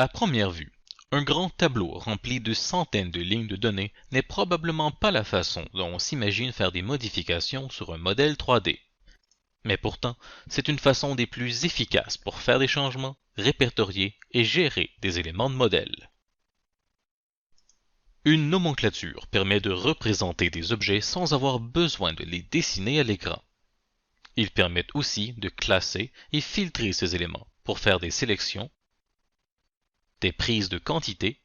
À première vue, un grand tableau rempli de centaines de lignes de données n'est probablement pas la façon dont on s'imagine faire des modifications sur un modèle 3D. Mais pourtant, c'est une façon des plus efficaces pour faire des changements, répertorier et gérer des éléments de modèle. Une nomenclature permet de représenter des objets sans avoir besoin de les dessiner à l'écran. Ils permettent aussi de classer et filtrer ces éléments pour faire des sélections, des prises de quantité,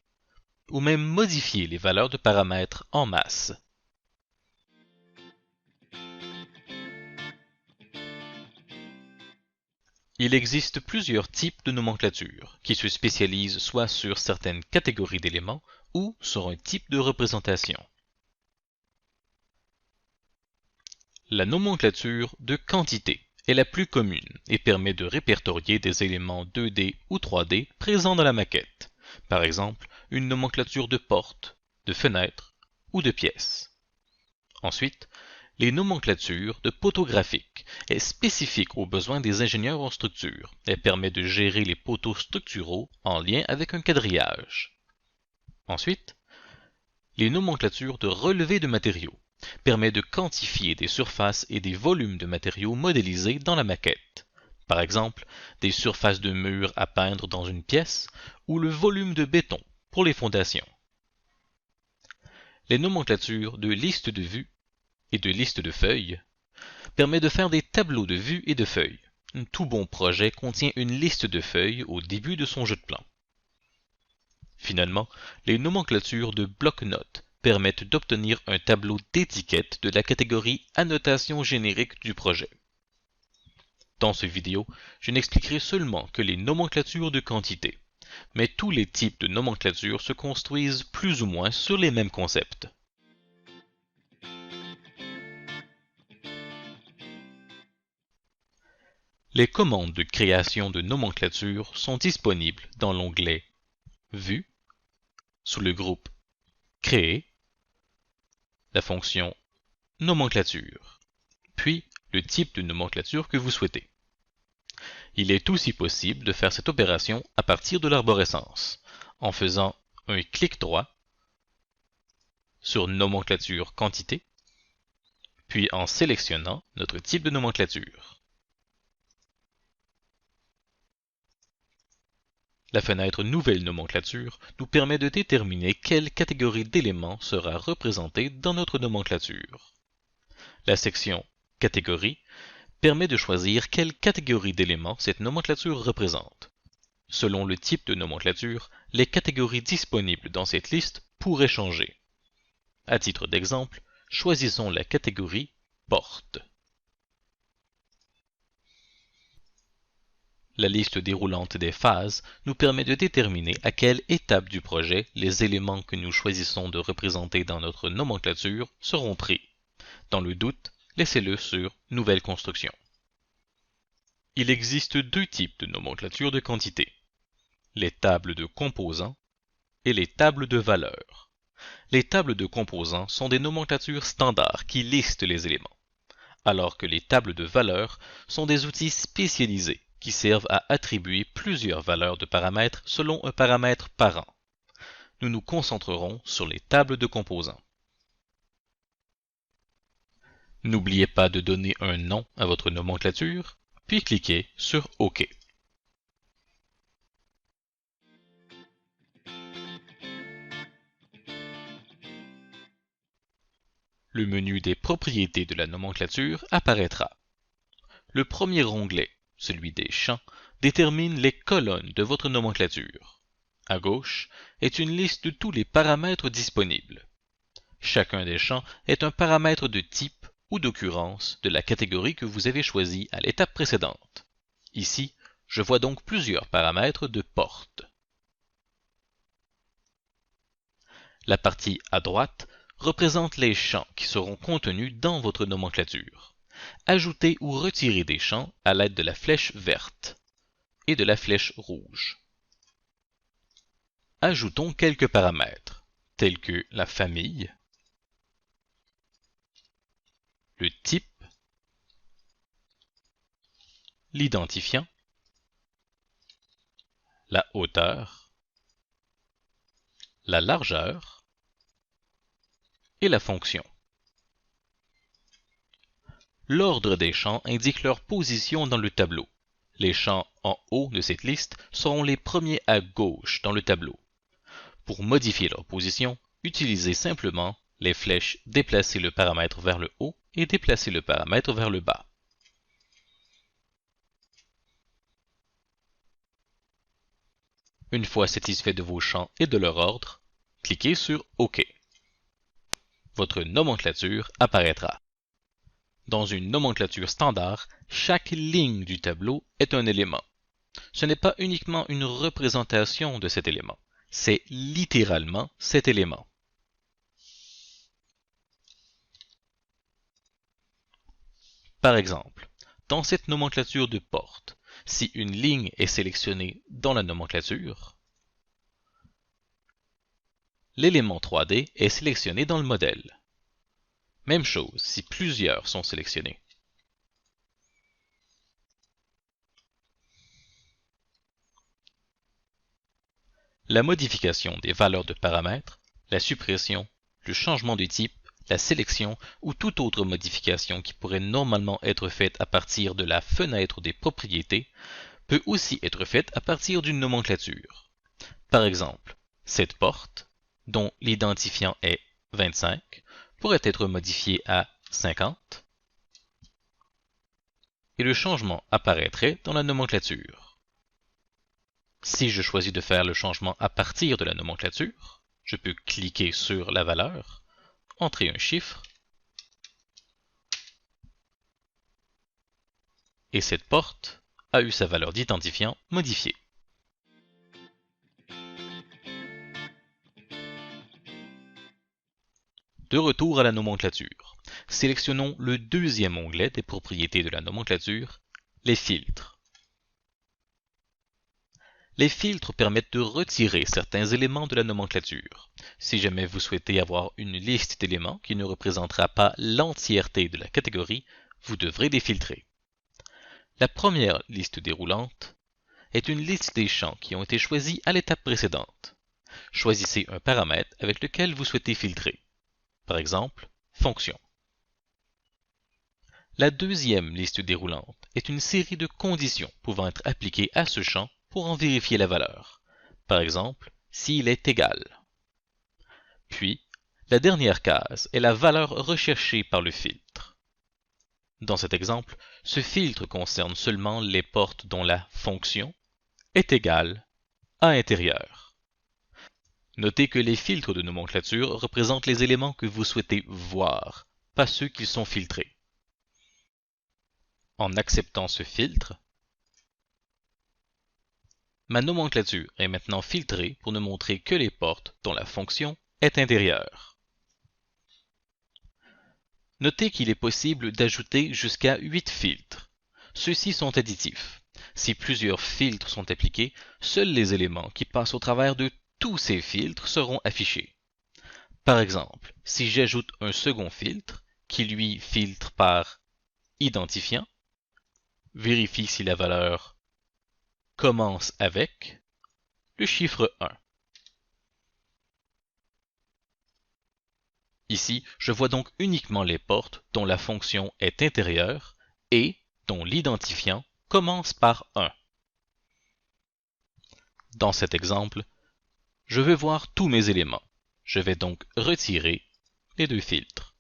ou même modifier les valeurs de paramètres en masse. Il existe plusieurs types de nomenclature qui se spécialisent soit sur certaines catégories d'éléments ou sur un type de représentation. La nomenclature de quantité est la plus commune et permet de répertorier des éléments 2D ou 3D présents dans la maquette, par exemple une nomenclature de porte, de fenêtre ou de pièce. Ensuite, les nomenclatures de poteaux graphiques est spécifique aux besoins des ingénieurs en structure et permet de gérer les poteaux structuraux en lien avec un quadrillage. Ensuite, les nomenclatures de relevé de matériaux permet de quantifier des surfaces et des volumes de matériaux modélisés dans la maquette. Par exemple, des surfaces de murs à peindre dans une pièce ou le volume de béton pour les fondations. Les nomenclatures de liste de vues et de liste de feuilles permet de faire des tableaux de vues et de feuilles. Un tout bon projet contient une liste de feuilles au début de son jeu de plan. Finalement, les nomenclatures de bloc-notes permettent d'obtenir un tableau d'étiquettes de la catégorie Annotation générique du projet. Dans cette vidéo, je n'expliquerai seulement que les nomenclatures de quantité, mais tous les types de nomenclatures se construisent plus ou moins sur les mêmes concepts. Les commandes de création de nomenclature sont disponibles dans l'onglet Vue, sous le groupe Créer, la fonction Nomenclature, puis le type de nomenclature que vous souhaitez. Il est aussi possible de faire cette opération à partir de l'arborescence, en faisant un clic droit sur Nomenclature Quantité, puis en sélectionnant notre type de nomenclature. La fenêtre Nouvelle nomenclature nous permet de déterminer quelle catégorie d'éléments sera représentée dans notre nomenclature. La section Catégorie permet de choisir quelle catégorie d'éléments cette nomenclature représente. Selon le type de nomenclature, les catégories disponibles dans cette liste pourraient changer. À titre d'exemple, choisissons la catégorie Porte. La liste déroulante des phases nous permet de déterminer à quelle étape du projet les éléments que nous choisissons de représenter dans notre nomenclature seront pris. Dans le doute, laissez-le sur Nouvelle construction. Il existe deux types de nomenclature de quantité, les tables de composants et les tables de valeurs. Les tables de composants sont des nomenclatures standards qui listent les éléments, alors que les tables de valeurs sont des outils spécialisés qui servent à attribuer plusieurs valeurs de paramètres selon un paramètre parent. Nous nous concentrerons sur les tables de composants. N'oubliez pas de donner un nom à votre nomenclature, puis cliquez sur OK. Le menu des propriétés de la nomenclature apparaîtra. Le premier onglet, celui des champs, détermine les colonnes de votre nomenclature. À gauche est une liste de tous les paramètres disponibles. Chacun des champs est un paramètre de type ou d'occurrence de la catégorie que vous avez choisie à l'étape précédente. Ici, je vois donc plusieurs paramètres de porte. La partie à droite représente les champs qui seront contenus dans votre nomenclature. Ajoutez ou retirez des champs à l'aide de la flèche verte et de la flèche rouge. Ajoutons quelques paramètres, tels que la famille, le type, l'identifiant, la hauteur la largeur et la fonction. L'ordre des champs indique leur position dans le tableau. Les champs en haut de cette liste seront les premiers à gauche dans le tableau. Pour modifier leur position, utilisez simplement les flèches déplacer le paramètre vers le haut et déplacer le paramètre vers le bas. Une fois satisfait de vos champs et de leur ordre, cliquez sur OK. Votre nomenclature apparaîtra. Dans une nomenclature standard, chaque ligne du tableau est un élément. Ce n'est pas uniquement une représentation de cet élément, c'est littéralement cet élément. Par exemple, dans cette nomenclature de porte, si une ligne est sélectionnée dans la nomenclature, l'élément 3D est sélectionné dans le modèle. Même chose si plusieurs sont sélectionnés. La modification des valeurs de paramètres, la suppression, le changement de type, la sélection ou toute autre modification qui pourrait normalement être faite à partir de la fenêtre des propriétés peut aussi être faite à partir d'une nomenclature. Par exemple, cette porte, dont l'identifiant est 25, pourrait être modifiée à 50 et le changement apparaîtrait dans la nomenclature. Si je choisis de faire le changement à partir de la nomenclature, je peux cliquer sur la valeur, entrer un chiffre, et cette porte a eu sa valeur d'identifiant modifiée. De retour à la nomenclature, sélectionnons le deuxième onglet des propriétés de la nomenclature, les filtres. Les filtres permettent de retirer certains éléments de la nomenclature. Si jamais vous souhaitez avoir une liste d'éléments qui ne représentera pas l'entièreté de la catégorie, vous devrez les filtrer. La première liste déroulante est une liste des champs qui ont été choisis à l'étape précédente. Choisissez un paramètre avec lequel vous souhaitez filtrer. Par exemple, fonction. La deuxième liste déroulante est une série de conditions pouvant être appliquées à ce champ pour en vérifier la valeur. Par exemple, s'il est égal. Puis, la dernière case est la valeur recherchée par le filtre. Dans cet exemple, ce filtre concerne seulement les portes dont la fonction est égale à intérieur. Notez que les filtres de nomenclature représentent les éléments que vous souhaitez voir, pas ceux qui sont filtrés. En acceptant ce filtre, ma nomenclature est maintenant filtrée pour ne montrer que les portes dont la fonction est intérieure. Notez qu'il est possible d'ajouter jusqu'à 8 filtres. Ceux-ci sont additifs. Si plusieurs filtres sont appliqués, seuls les éléments qui passent au travers de tous ces filtres seront affichés. Par exemple, si j'ajoute un second filtre, qui lui filtre par identifiant, vérifie si la valeur commence avec le chiffre 1. Ici, je vois donc uniquement les portes dont la fonction est intérieure et dont l'identifiant commence par 1. Dans cet exemple, je veux voir tous mes éléments. Je vais donc retirer les deux filtres.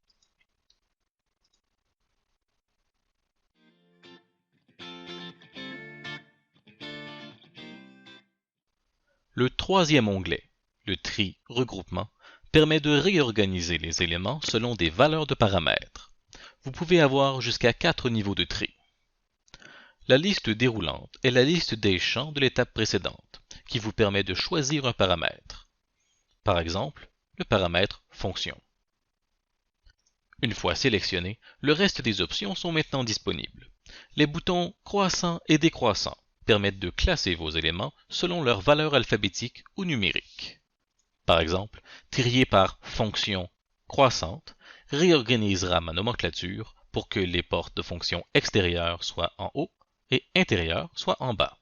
Le troisième onglet, le tri regroupement, permet de réorganiser les éléments selon des valeurs de paramètres. Vous pouvez avoir jusqu'à 4 niveaux de tri. La liste déroulante est la liste des champs de l'étape précédente, qui vous permet de choisir un paramètre. Par exemple, le paramètre fonction. Une fois sélectionné, le reste des options sont maintenant disponibles. Les boutons croissant et décroissant permettent de classer vos éléments selon leur valeur alphabétique ou numérique. Par exemple, trier par fonction croissante réorganisera ma nomenclature pour que les portes de fonction extérieure soient en haut et intérieure soient en bas.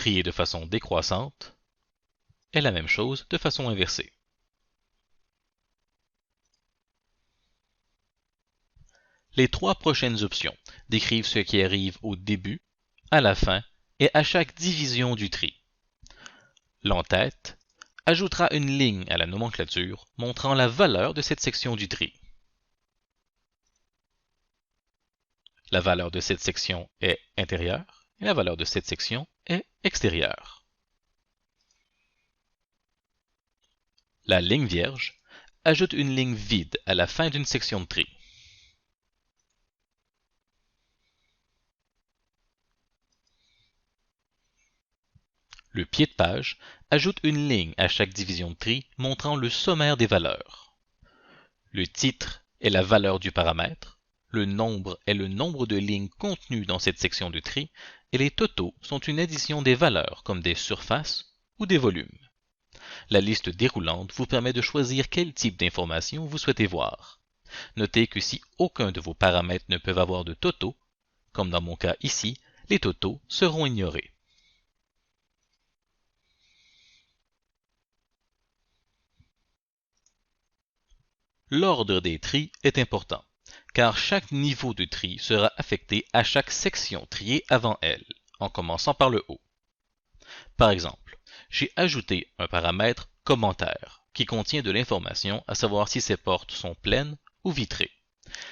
trier de façon décroissante et la même chose de façon inversée. Les trois prochaines options décrivent ce qui arrive au début, à la fin et à chaque division du tri. L'entête ajoutera une ligne à la nomenclature montrant la valeur de cette section du tri. La valeur de cette section est intérieure et la valeur de cette section est extérieure. La ligne vierge ajoute une ligne vide à la fin d'une section de tri. Le pied de page ajoute une ligne à chaque division de tri montrant le sommaire des valeurs. Le titre est la valeur du paramètre, le nombre est le nombre de lignes contenues dans cette section de tri et les totaux sont une addition des valeurs comme des surfaces ou des volumes. La liste déroulante vous permet de choisir quel type d'information vous souhaitez voir. Notez que si aucun de vos paramètres ne peut avoir de totaux, comme dans mon cas ici, les totaux seront ignorés. L'ordre des tris est important, car chaque niveau de tri sera affecté à chaque section triée avant elle, en commençant par le haut. Par exemple, j'ai ajouté un paramètre « commentaire » qui contient de l'information à savoir si ces portes sont pleines ou vitrées.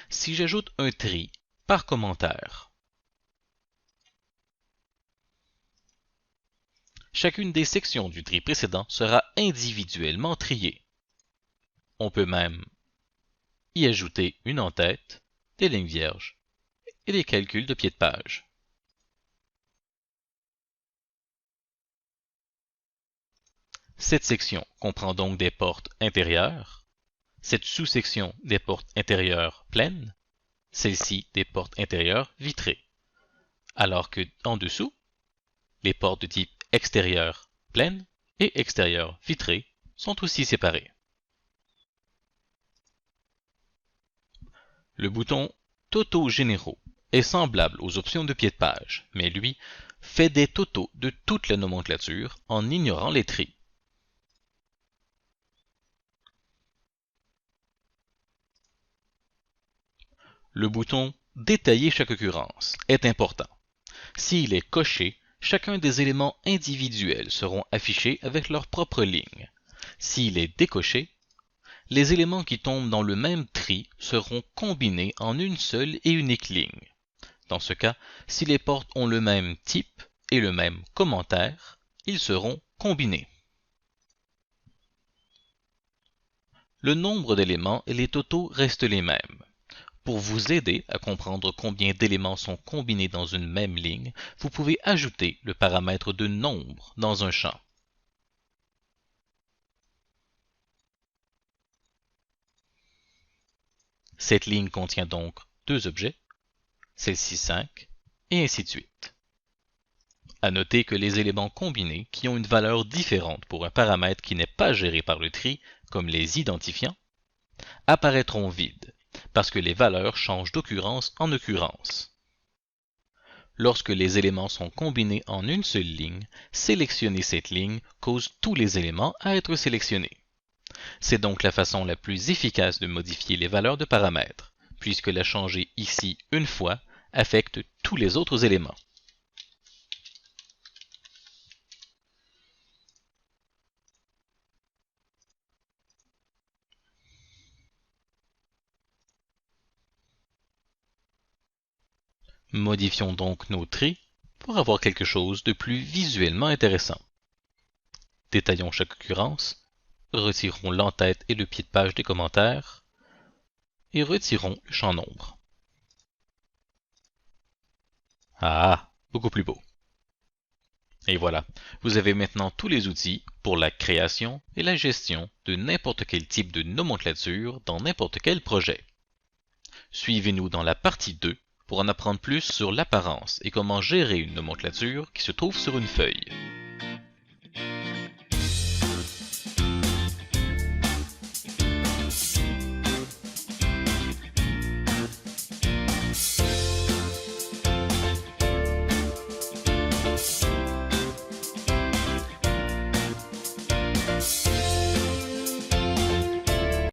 Si j'ajoute un tri par commentaire, chacune des sections du tri précédent sera individuellement triée. On peut même y ajouter une en-tête, des lignes vierges et des calculs de pied de page. Cette section comprend donc des portes intérieures, cette sous-section des portes intérieures pleines, celle-ci des portes intérieures vitrées, alors que en dessous, les portes de type extérieur pleines et extérieur vitrées sont aussi séparées. Le bouton Totaux généraux est semblable aux options de pied de page, mais lui fait des totaux de toute la nomenclature en ignorant les tris. Le bouton Détailler chaque occurrence est important. S'il est coché, chacun des éléments individuels seront affichés avec leur propre ligne. S'il est décoché, les éléments qui tombent dans le même tri seront combinés en une seule et unique ligne. Dans ce cas, si les portes ont le même type et le même commentaire, ils seront combinés. Le nombre d'éléments et les totaux restent les mêmes. Pour vous aider à comprendre combien d'éléments sont combinés dans une même ligne, vous pouvez ajouter le paramètre de nombre dans un champ. Cette ligne contient donc deux objets, celle-ci 5, et ainsi de suite. À noter que les éléments combinés qui ont une valeur différente pour un paramètre qui n'est pas géré par le tri, comme les identifiants, apparaîtront vides, parce que les valeurs changent d'occurrence en occurrence. Lorsque les éléments sont combinés en une seule ligne, sélectionner cette ligne cause tous les éléments à être sélectionnés. C'est donc la façon la plus efficace de modifier les valeurs de paramètres, puisque la changer ici une fois affecte tous les autres éléments. Modifions donc nos tris pour avoir quelque chose de plus visuellement intéressant. Détaillons chaque occurrence, retirons l'entête et le pied de page des commentaires, et retirons le champ nombre. Ah, beaucoup plus beau. Et voilà, vous avez maintenant tous les outils pour la création et la gestion de n'importe quel type de nomenclature dans n'importe quel projet. Suivez-nous dans la partie 2 pour en apprendre plus sur l'apparence et comment gérer une nomenclature qui se trouve sur une feuille.